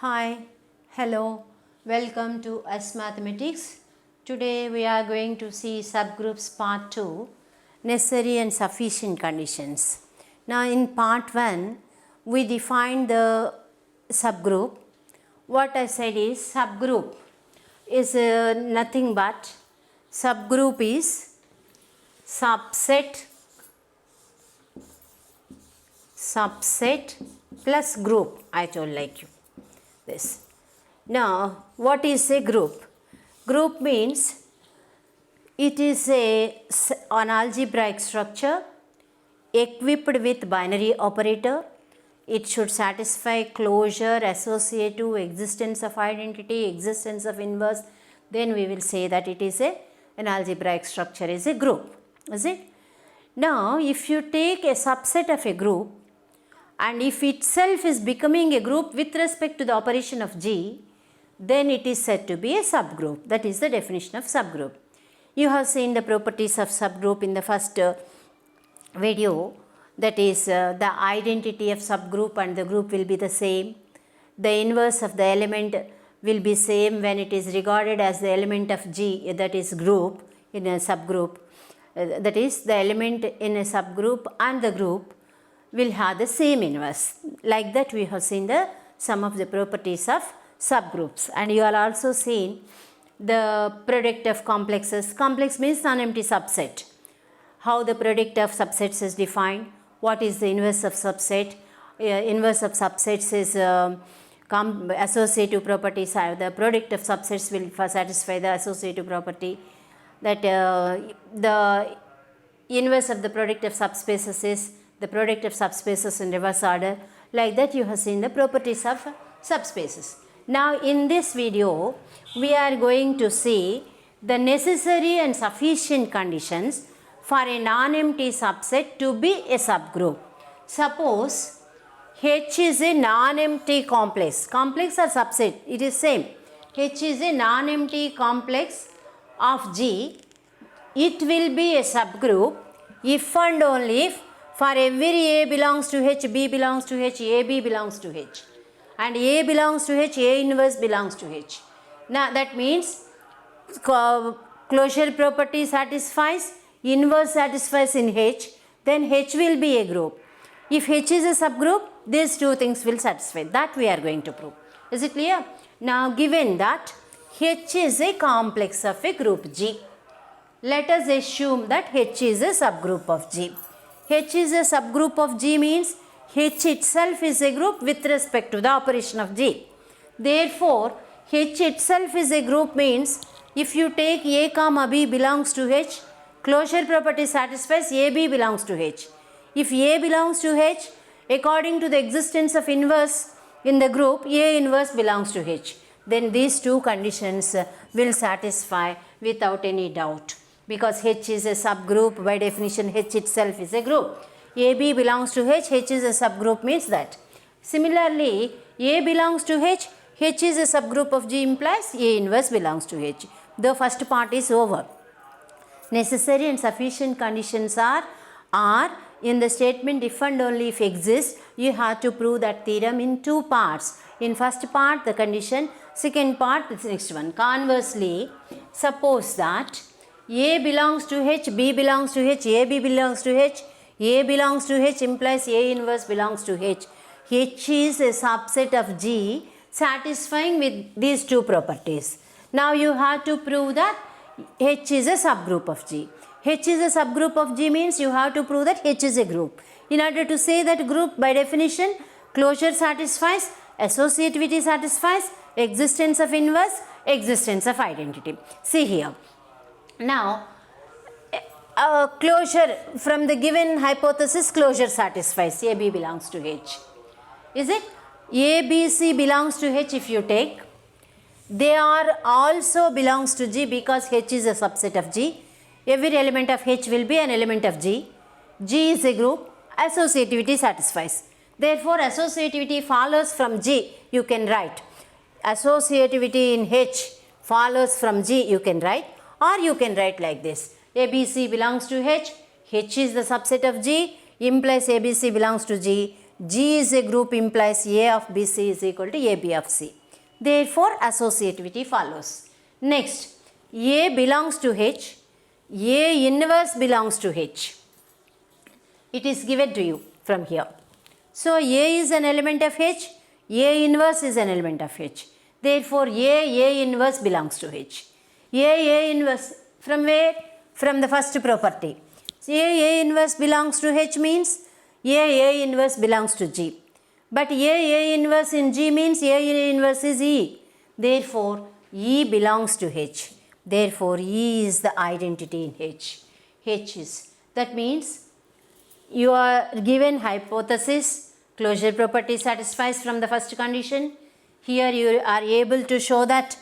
Hi, hello, welcome to US Mathematics. Today we are going to see subgroups part 2, necessary and sufficient conditions. Now in part 1, we defined the subgroup. What I said is subgroup is nothing but subgroup is subset plus group. I told like you this. Now what is a group? Group means it is an algebraic structure equipped with binary operator. It should satisfy closure, associative, existence of identity, existence of inverse. Then we will say that it is an algebraic structure is a group. Is it? Now if you take a subset of a group and if itself is becoming a group with respect to the operation of G, then it is said to be a subgroup. That is the definition of subgroup. You have seen the properties of subgroup in the first video. That is the identity of subgroup and the group will be the same. The inverse of the element will be same when it is regarded as the element of G, that is group in a subgroup. That is the element in a subgroup and the group will have the same inverse. Like that we have seen some of the properties of subgroups, and you have also seen the product of complexes. Complex means non-empty subset. How the product of subsets is defined, what is the inverse of subset. Inverse of subsets is associative properties. The product of subsets will satisfy the associative property. That the inverse of the product of subspaces is the product of subspaces in reverse order. Like that you have seen the properties of subspaces. Now in this video we are going to see the necessary and sufficient conditions for a non-empty subset to be a subgroup. Suppose H is a non-empty complex. Complex or subset, it is same. H is a non-empty complex of G. It will be a subgroup if and only if for every A belongs to H, B belongs to H, AB belongs to H. And A belongs to H, A inverse belongs to H. Now that means closure property satisfies, inverse satisfies in H, then H will be a group. If H is a subgroup, these two things will satisfy. That we are going to prove. Is it clear? Now given that H is a complex of a group G, let us assume that H is a subgroup of G. H is a subgroup of G means H itself is a group with respect to the operation of G. Therefore, H itself is a group means if you take A comma B belongs to H, closure property satisfies AB belongs to H. If A belongs to H, according to the existence of inverse in the group, A inverse belongs to H. Then these two conditions will satisfy without any doubt. Because H is a subgroup, by definition H itself is a group. AB belongs to H, H is a subgroup means that. Similarly, A belongs to H, H is a subgroup of G implies A inverse belongs to H. The first part is over. Necessary and sufficient conditions are in the statement if and only if exists. You have to prove that theorem in two parts. In first part the condition, second part the next one. Conversely, suppose that A belongs to H, B belongs to H, AB belongs to H, A belongs to H implies A inverse belongs to H. H is a subset of G satisfying with these two properties. Now you have to prove that H is a subgroup of G. H is a subgroup of G means you have to prove that H is a group. In order to say that group, by definition, closure satisfies, associativity satisfies, existence of inverse, existence of identity. See here. Now, closure from the given hypothesis, closure satisfies. AB belongs to H. Is it? A, B, C belongs to H if you take. They are also belongs to G because H is a subset of G. Every element of H will be an element of G. G is a group. Associativity satisfies. Therefore, associativity follows from G. You can write. Associativity in H follows from G. You can write. Or you can write like this. ABC belongs to H. H is the subset of G. Implies ABC belongs to G. G is a group implies A of BC is equal to AB of C. Therefore, associativity follows. Next, A belongs to H, A inverse belongs to H. It is given to you from here. So, A is an element of H, A inverse is an element of H. Therefore, A inverse belongs to H. A inverse from where? From the first property. So, A inverse belongs to H means A inverse belongs to G. But A inverse in G means A inverse is E. Therefore, E belongs to H. Therefore, E is the identity in H. H is. That means you are given hypothesis, closure property satisfies from the first condition. Here you are able to show that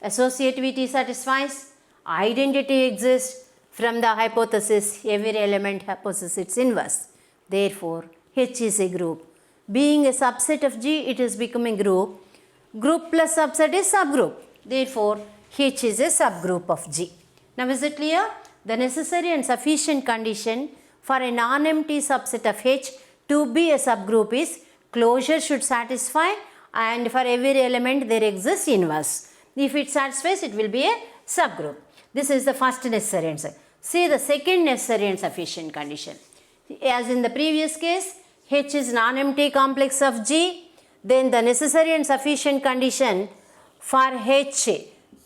associativity satisfies, identity exists from the hypothesis, every element possesses its inverse. Therefore, H is a group. Being a subset of G, it is becoming group. Group plus subset is subgroup. Therefore, H is a subgroup of G. Now, is it clear? The necessary and sufficient condition for a non-empty subset of H to be a subgroup is closure should satisfy, and for every element there exists inverse. If it satisfies, it will be a subgroup. This is the first necessary and sufficient. See the second necessary and sufficient condition. As in the previous case, H is non-empty complex of G. Then the necessary and sufficient condition for H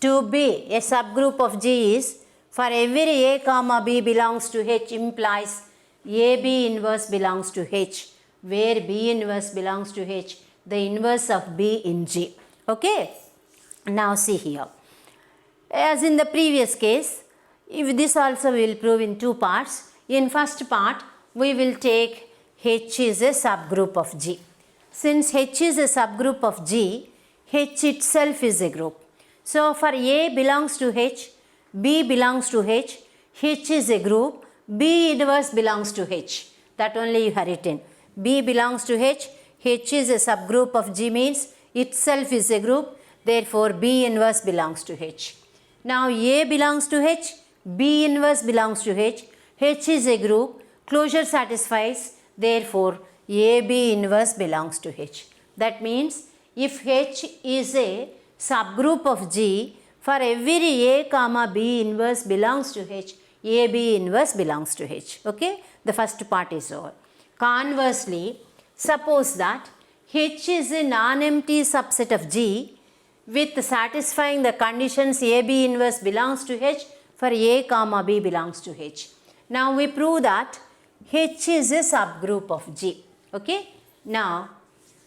to be a subgroup of G is for every A comma B belongs to H implies AB inverse belongs to H, where B inverse belongs to H, the inverse of B in G. Okay. Now see here. As in the previous case, if this also we will prove in two parts. In first part, we will take H is a subgroup of G. Since H is a subgroup of G, H itself is a group. So for A belongs to H, B belongs to H, H is a group, B inverse belongs to H. That only you have written. B belongs to H, H is a subgroup of G means itself is a group. Therefore, B inverse belongs to H. Now, A belongs to H, B inverse belongs to H is a group, closure satisfies, therefore, AB inverse belongs to H. That means, if H is a subgroup of G, for every A comma B inverse belongs to H, AB inverse belongs to H. Okay? The first part is over. Conversely, suppose that H is a non-empty subset of G with satisfying the conditions AB inverse belongs to H for A comma B belongs to H. Now we prove that H is a subgroup of G. Okay? Now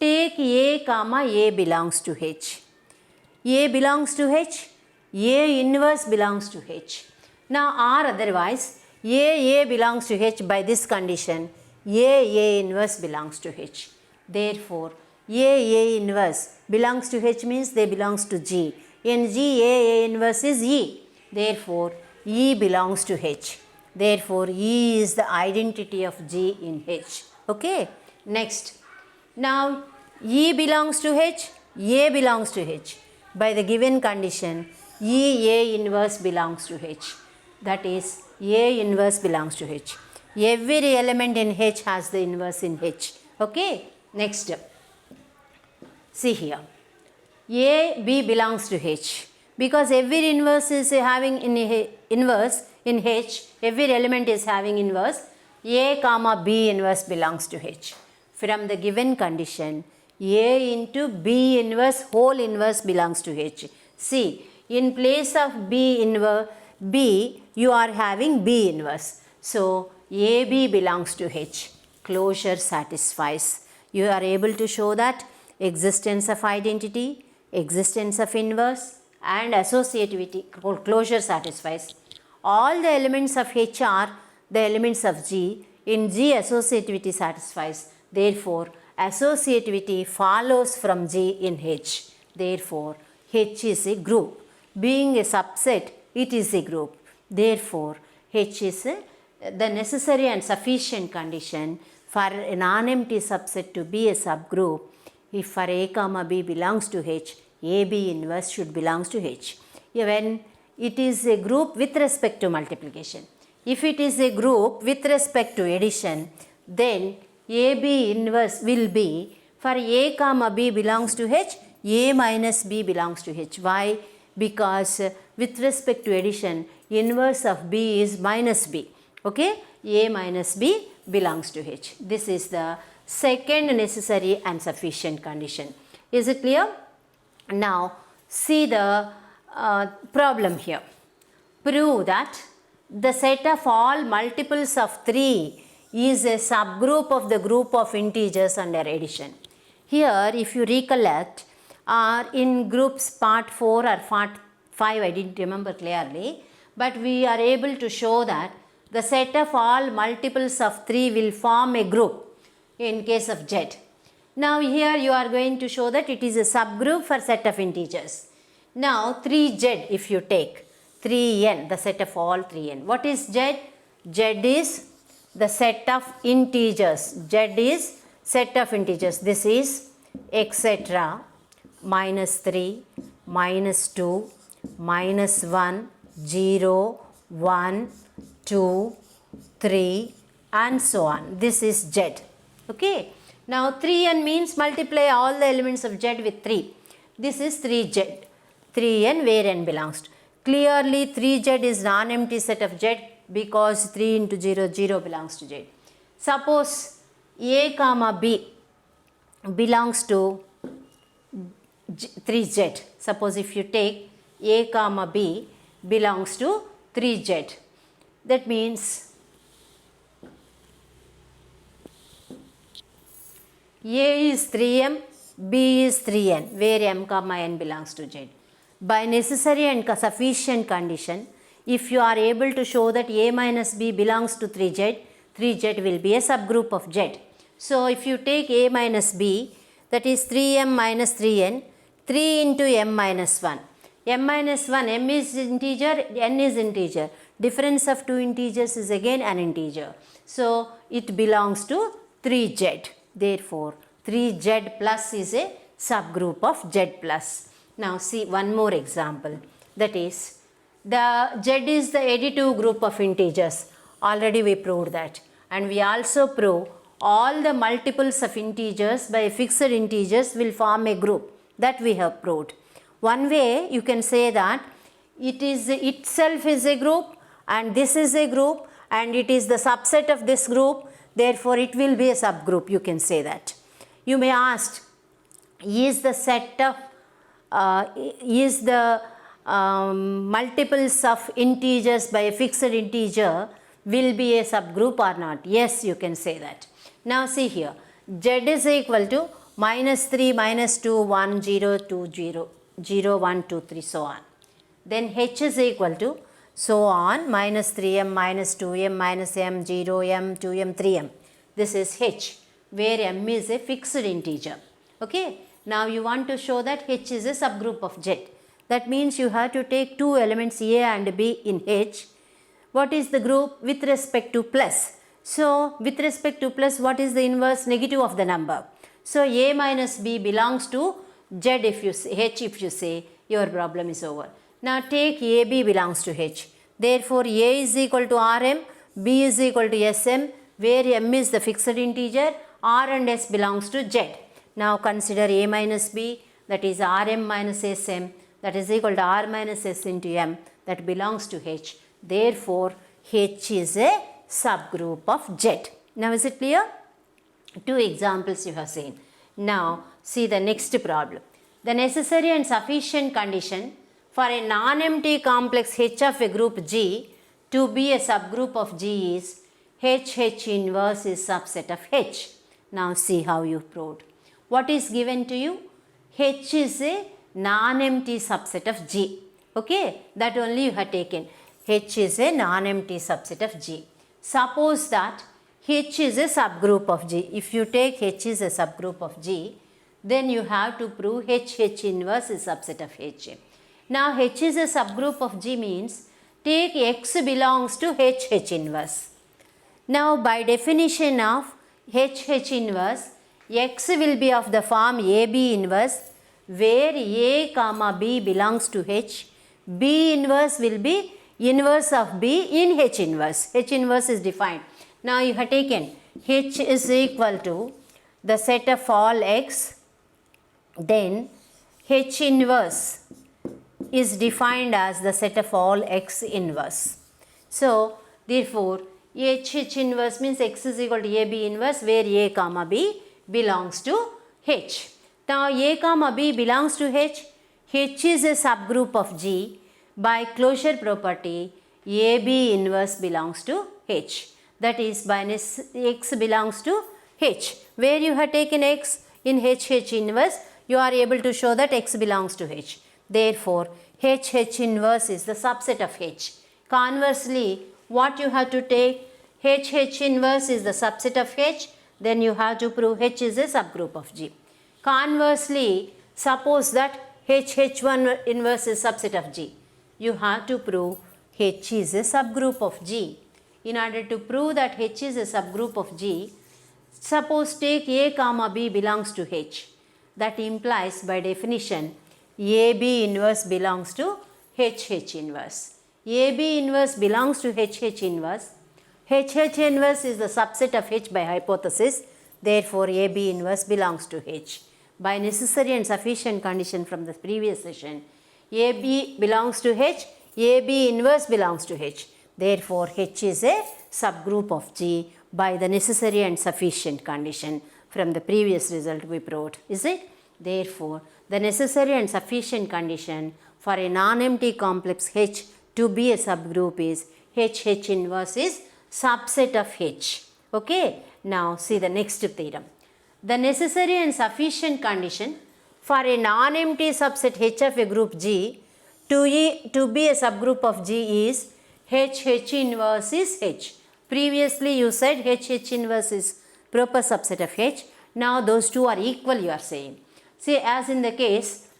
take A comma A belongs to H. A belongs to H, A inverse belongs to H. Now or otherwise A belongs to H by this condition, A inverse belongs to H. Therefore, A inverse belongs to H means they belongs to G. In G, A inverse is E. Therefore, E belongs to H. Therefore, E is the identity of G in H. Okay. Next. Now, E belongs to H, A belongs to H. By the given condition, A inverse belongs to H. That is, A inverse belongs to H. Every element in H has the inverse in H. Okay. Next. See here. A, B belongs to H. Because every inverse is having inverse in H, every element is having inverse, A comma B inverse belongs to H. From the given condition, A into B inverse whole inverse belongs to H. See, in place of B inverse, B, you are having B inverse. So, AB belongs to H. Closure satisfies. You are able to show that existence of identity, existence of inverse and associativity, closure satisfies. All the elements of H are the elements of G. In G, associativity satisfies. Therefore, associativity follows from G in H. Therefore, H is a group. Being a subset, it is a group. Therefore, H is the necessary and sufficient condition for a non-empty subset to be a subgroup. If for A comma B belongs to H, AB inverse should belongs to H. When it is a group with respect to multiplication. If it is a group with respect to addition, then AB inverse will be, for A comma B belongs to H, A minus B belongs to H. Why? Because with respect to addition, inverse of B is minus B. Okay? A minus B belongs to H. This is the second necessary and sufficient condition. Is it clear? Now, see the problem here. Prove that the set of all multiples of 3 is a subgroup of the group of integers under addition. Here, if you recollect, in groups part 4 or part 5, I didn't remember clearly, but we are able to show that the set of all multiples of 3 will form a group in case of Z. Now here you are going to show that it is a subgroup for set of integers. Now 3Z if you take 3n, the set of all 3n. What is Z? Z is the set of integers. Z is set of integers. This is etc. minus 3, minus 2, minus 1, 0, 1, 2, 3 and so on. This is Z. Okay. Now 3n means multiply all the elements of Z with 3. This is 3Z. 3n where n belongs to. Clearly 3Z is non-empty set of Z because 3 into 0, 0 belongs to Z. Suppose A comma B belongs to 3Z. Suppose if you take A comma B belongs to 3Z. That means A is 3m, B is 3n, where m comma n belongs to Z. By necessary and sufficient condition, if you are able to show that A minus B belongs to 3Z, 3Z will be a subgroup of Z. So if you take A minus B, that is 3m minus 3n, 3 into m minus 1. M minus 1, m is integer, n is integer. Difference of two integers is again an integer. So it belongs to 3Z. Therefore, 3Z plus is a subgroup of Z plus. Now see one more example. That is, the Z is the additive group of integers. Already we proved that. And we also prove all the multiples of integers by fixed integers will form a group. That we have proved. One way you can say that it is itself is a group and this is a group and it is the subset of this group. Therefore, it will be a subgroup, you can say that. You may ask, is the set of, multiples of integers by a fixed integer will be a subgroup or not? Yes, you can say that. Now see here, Z is equal to minus 3, minus 2, 1, 0, 2, 0, 0, 1, 2, 3, so on. Then H is equal to so on, minus 3m, minus 2m, minus m, 0m, 2m, 3m. This is H, where m is a fixed integer. Okay. Now you want to show that H is a subgroup of Z. That means you have to take two elements A and B in H. What is the group? With respect to plus. So with respect to plus, what is the inverse? Negative of the number. So A minus B belongs to Z if you say, H if you say, your problem is over. Now take AB belongs to H. Therefore, A is equal to Rm, B is equal to Sm, where m is the fixed integer, R and S belongs to Z. Now consider A minus B, that is Rm minus Sm, that is equal to R minus S into m, that belongs to H. Therefore, H is a subgroup of Z. Now is it clear? Two examples you have seen. Now see the next problem. The necessary and sufficient condition for a non-empty complex H of a group G to be a subgroup of G is H inverse is subset of H. Now see how you proved. What is given to you? H is a non-empty subset of G. Okay, that only you have taken. H is a non-empty subset of G. Suppose that H is a subgroup of G. If you take H is a subgroup of G, then you have to prove H inverse is subset of H. Now H is a subgroup of G means take X belongs to H inverse. Now by definition of H inverse, X will be of the form AB inverse, where A comma B belongs to H. B inverse will be inverse of B in H inverse. H inverse is defined. Now you have taken H is equal to the set of all x, then H inverse is defined as the set of all x inverse. So therefore H inverse means x is equal to AB inverse, where A comma B belongs to H. Now A comma B belongs to H. H is a subgroup of G. By closure property, AB inverse belongs to H. That is, by x belongs to H. Where you have taken x in H inverse, you are able to show that x belongs to H. Therefore, H inverse is the subset of H. Conversely, what you have to take? H inverse is the subset of H, then you have to prove H is a subgroup of G. Conversely, suppose that H1 inverse is subset of G. You have to prove H is a subgroup of G. In order to prove that H is a subgroup of G, suppose take A comma B belongs to H. That implies by definition AB inverse belongs to H inverse. AB inverse belongs to H inverse. H inverse is the subset of H by hypothesis. Therefore, AB inverse belongs to H. By necessary and sufficient condition from the previous session, AB belongs to H, AB inverse belongs to H. Therefore, H is a subgroup of G by the necessary and sufficient condition from the previous result we proved. Is it? Therefore, the necessary and sufficient condition for a non-empty complex H to be a subgroup is H inverse is subset of H. Okay. Now, see the next theorem. The necessary and sufficient condition for a non-empty subset H of a group G to be a subgroup of G is H inverse is H. Previously you said H inverse is proper subset of H. Now those two are equal, you are saying. See, as in the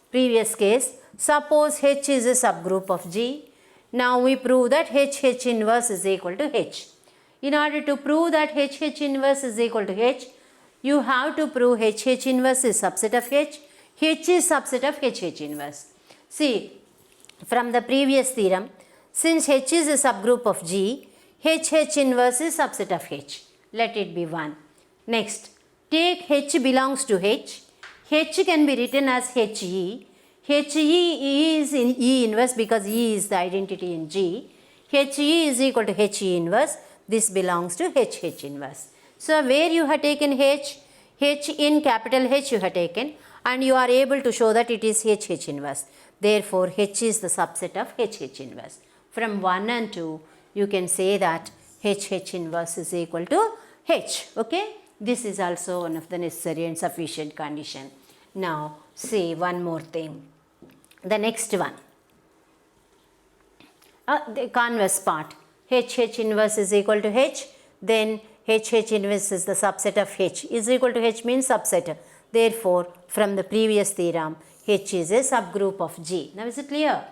previous case, suppose H is a subgroup of G. Now we prove that H inverse is equal to H. In order to prove that H inverse is equal to H, you have to prove H inverse is subset of H. H is subset of H inverse. See, from the previous theorem, since H is a subgroup of G, H inverse is subset of H. Let it be 1. Next, take H belongs to H. H can be written as HE. HE is in E inverse because E is the identity in G. HE is equal to HE inverse. This belongs to H inverse. So, where you have taken H in capital H you have taken, and you are able to show that it is H inverse. Therefore, H is the subset of H inverse. From 1 and 2, you can say that H inverse is equal to H. Okay. This is also one of the necessary and sufficient condition. Now, say one more thing. The next one. The converse part. H inverse is equal to H. Then H inverse is the subset of H. Is equal to H means subset. Therefore, from the previous theorem, H is a subgroup of G. Now, is it clear?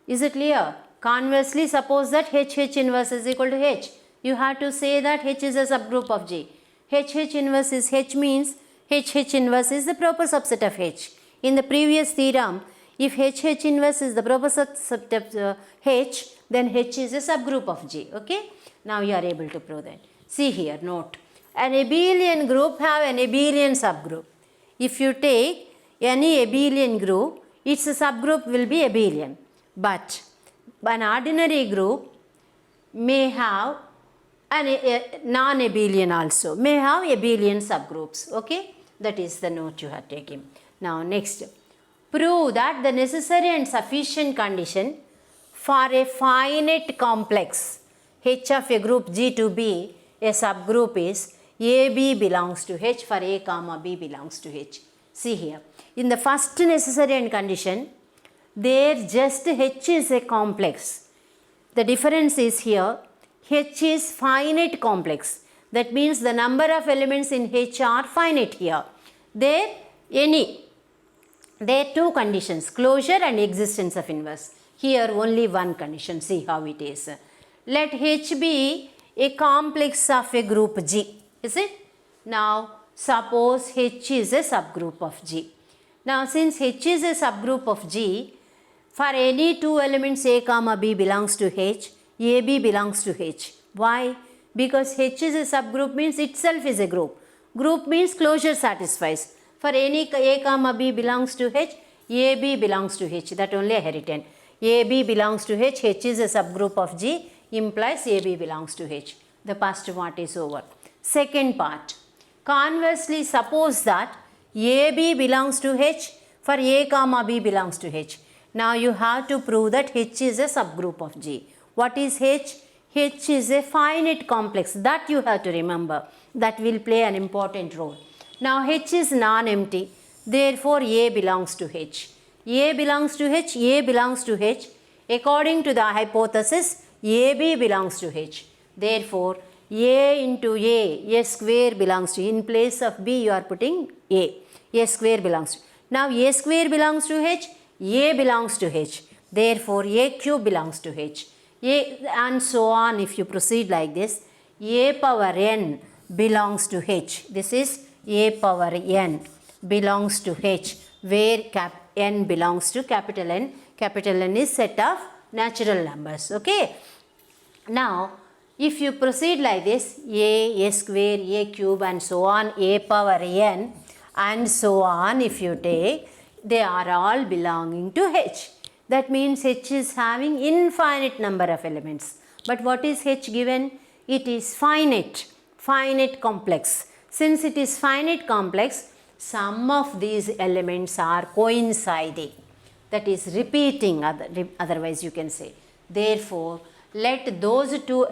Is it clear? Conversely, suppose that H inverse is equal to H. You have to say that H is a subgroup of G. H inverse is H means H inverse is the proper subset of H. In the previous theorem, if H inverse is the proper subset of H, then H is a subgroup of G. Okay. Now, you are able to prove that. See here, note. An abelian group have an abelian subgroup. If you take any abelian group, its subgroup will be abelian. But an ordinary group may have a non-abelian also, may have abelian subgroups. Okay. That is the note you have taken. Now, next. Prove that the necessary and sufficient condition for a finite complex H of a group G to be a subgroup is AB belongs to H for A comma B belongs to H. See here. In the first necessary and condition, there just H is a complex. The difference is here, H is finite complex. That means the number of elements in H are finite here. There are two conditions, closure and existence of inverse. Here only one condition, see how it is. Let H be a complex of a group G, is it? Now, suppose H is a subgroup of G. Now, since H is a subgroup of G, for any two elements A comma B belongs to H, AB belongs to H. Why? because H is a subgroup means itself is a group. Group means closure satisfies. For any A comma B belongs to H, AB belongs to H, that only a heritant. AB belongs to H, H is a subgroup of G, implies AB belongs to H. The first part is over. Second part. Conversely, suppose that AB belongs to H, for A comma B belongs to H. Now you have to prove that H is a subgroup of G. What is H? H is a finite complex, that you have to remember. That will play an important role. Now H is non-empty, therefore A belongs to H. A belongs to H, A belongs to H. According to the hypothesis, AB belongs to H. Therefore, A into A square belongs to, in place of B you are putting A square belongs to. Now A square belongs to H, A belongs to H. Therefore, A cube belongs to H. And so on. If you proceed like this, A power n belongs to H. This is A power n belongs to H, where n belongs to capital N. Capital N is set of natural numbers. Okay. Now, if you proceed like this, A square, A cube and so on, A power n and so on, if you take, they are all belonging to H. That means H is having infinite number of elements. But what is H given? It is finite complex. Since it is finite complex, some of these elements are coinciding. That is repeating, otherwise you can say. Therefore, let those two,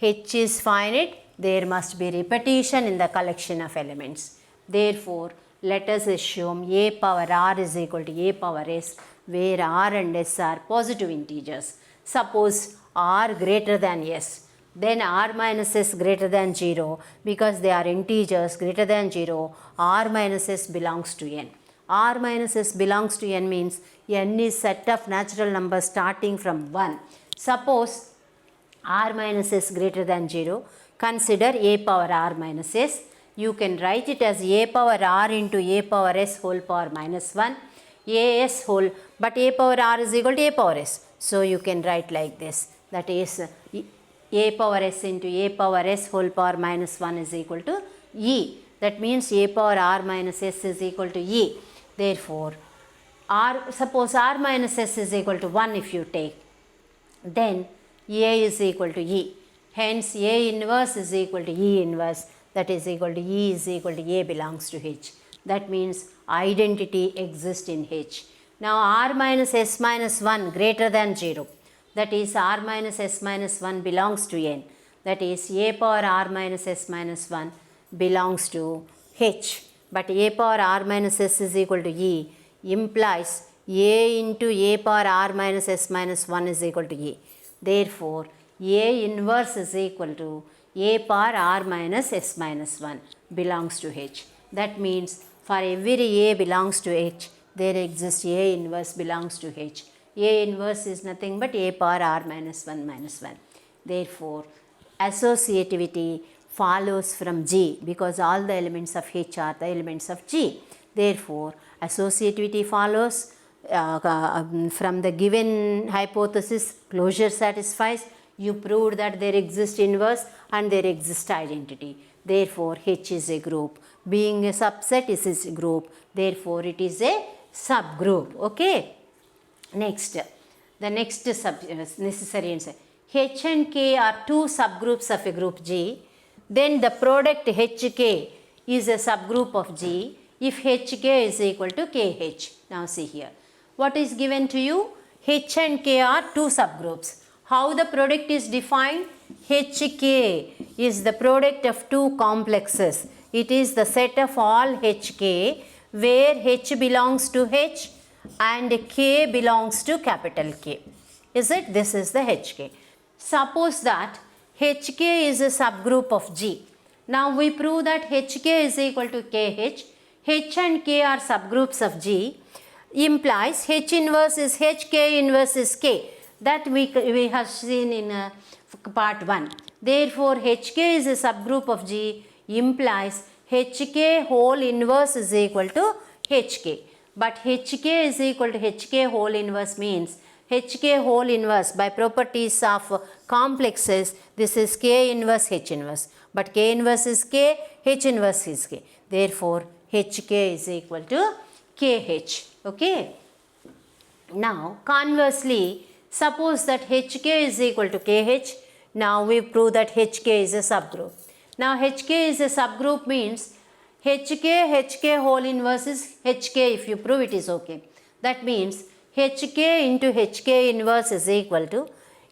H is finite, there must be repetition in the collection of elements. Therefore, let us assume A power R is equal to A power S, where R and S are positive integers. Suppose R greater than S, then R minus S greater than 0, because they are integers greater than 0, R minus S belongs to N. R minus S belongs to N means N is set of natural numbers starting from 1. Suppose R minus S greater than 0, consider A power R minus S. You can write it as A power R into A power S whole power minus 1. AS whole, but A power R is equal to A power S. So you can write like this, that is A power S into A power S whole power minus 1 is equal to E. That means A power R minus S is equal to E. Therefore, suppose R minus S is equal to 1 if you take, then A is equal to E. Hence, A inverse is equal to E inverse, that is equal to E is equal to A belongs to H. That means identity exists in H. Now R minus S minus 1 greater than 0. That is R minus S minus 1 belongs to N. That is A power R minus S minus 1 belongs to H. But A power R minus S is equal to E implies A into A power R minus S minus 1 is equal to E. Therefore, A inverse is equal to A power R minus S minus 1 belongs to H. That means for every A belongs to H, there exists A inverse belongs to H. A inverse is nothing but A power R minus 1 minus 1. Therefore, associativity follows from G, because all the elements of H are the elements of G. Therefore, associativity follows from the given hypothesis, closure satisfies. You proved that there exists inverse and there exists identity. Therefore, H is a group. Being a subset is a group. Therefore, it is a subgroup. Okay. Next, the next necessary answer. H and K are two subgroups of a group G. Then the product HK is a subgroup of G if HK is equal to KH. Now see here. What is given to you? H and K are two subgroups. How the product is defined? HK is the product of two complexes. It is the set of all HK where H belongs to H and K belongs to capital K. Is it? This is the HK. Suppose that HK is a subgroup of G. Now we prove that HK is equal to KH. H and K are subgroups of G. Implies H inverse is H, K inverse is K. That we have seen in part 1. Therefore, HK is a subgroup of G implies HK whole inverse is equal to HK. But HK is equal to HK whole inverse means HK whole inverse by properties of complexes, this is K inverse H inverse. But K inverse is K, H inverse is K. Therefore, HK is equal to KH. Okay. Now, conversely, suppose that HK is equal to KH. Now, we prove that HK is a subgroup. Now, HK is a subgroup means HK whole inverse is HK. If you prove it is okay. That means HK into HK inverse is equal to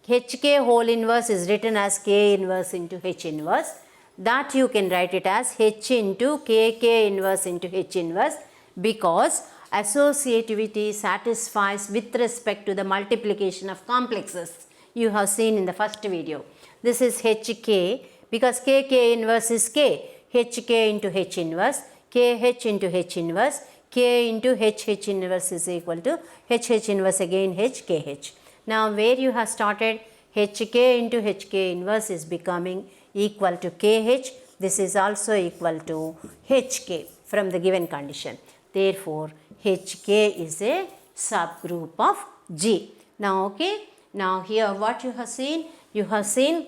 HK whole inverse is written as K inverse into H inverse. That you can write it as H into KK inverse into H inverse, because associativity satisfies with respect to the multiplication of complexes you have seen in the first video. This is HK because KK inverse is K, HK into H inverse, KH into H inverse, K into HH inverse is equal to HH inverse again HKH. Now where you have started HK into HK inverse is becoming equal to KH. This is also equal to HK from the given condition. Therefore, HK is a subgroup of G. Now, okay. Now, here what you have seen? You have seen,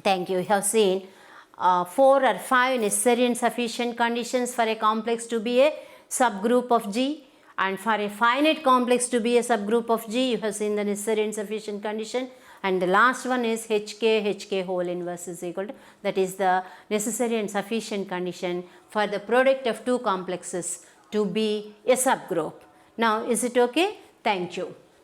thank you, you have seen 4 or 5 necessary and sufficient conditions for a complex to be a subgroup of G. And for a finite complex to be a subgroup of G, you have seen the necessary and sufficient condition. And the last one is HK whole inverse is equal to, that is the necessary and sufficient condition for the product of two complexes to be a subgroup. Now, is it okay? Thank you.